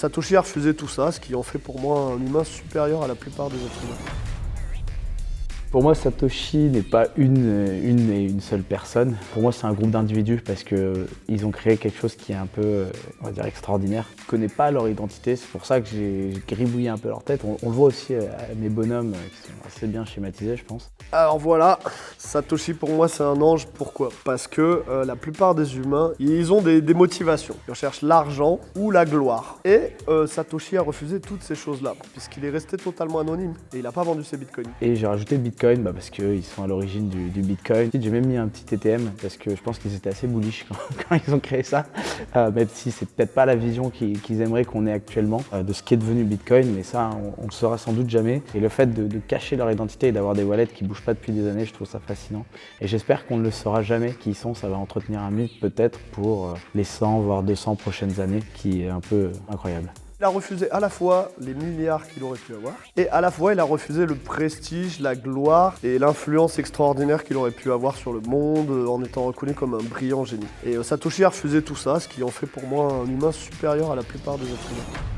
Satoshi a refusé tout ça, ce qui en fait pour moi un humain supérieur à la plupart des êtres humains. Pour moi, Satoshi n'est pas une seule personne. Pour moi, c'est un groupe d'individus parce qu'ils ont créé quelque chose qui est un peu, on va dire, extraordinaire. Je ne connais pas leur identité, c'est pour ça que j'ai gribouillé un peu leur tête. On le voit aussi à mes bonhommes qui sont assez bien schématisés, je pense. Alors voilà, Satoshi pour moi c'est un ange. Pourquoi? Parce que la plupart des humains, ils ont des motivations. Ils recherchent l'argent ou la gloire. Et Satoshi a refusé toutes ces choses-là, puisqu'il est resté totalement anonyme et il n'a pas vendu ses bitcoins. Et j'ai rajouté le Bitcoin parce qu'ils sont à l'origine du Bitcoin. J'ai même mis un petit TTM parce que je pense qu'ils étaient assez bullish quand ils ont créé ça. Même si c'est peut-être pas la vision qu'ils aimeraient qu'on ait actuellement de ce qui est devenu Bitcoin, mais ça on le saura sans doute jamais. Et le fait de cacher leur identité et d'avoir des wallets qui bougent pas depuis des années, je trouve ça fascinant. Et j'espère qu'on ne le saura jamais qui ils sont. Ça va entretenir un mythe peut-être pour les 100 voire 200 prochaines années qui est un peu incroyable. Il a refusé à la fois les milliards qu'il aurait pu avoir et à la fois il a refusé le prestige, la gloire et l'influence extraordinaire qu'il aurait pu avoir sur le monde en étant reconnu comme un brillant génie. Et Satoshi a refusé tout ça, ce qui en fait pour moi un humain supérieur à la plupart des êtres humains.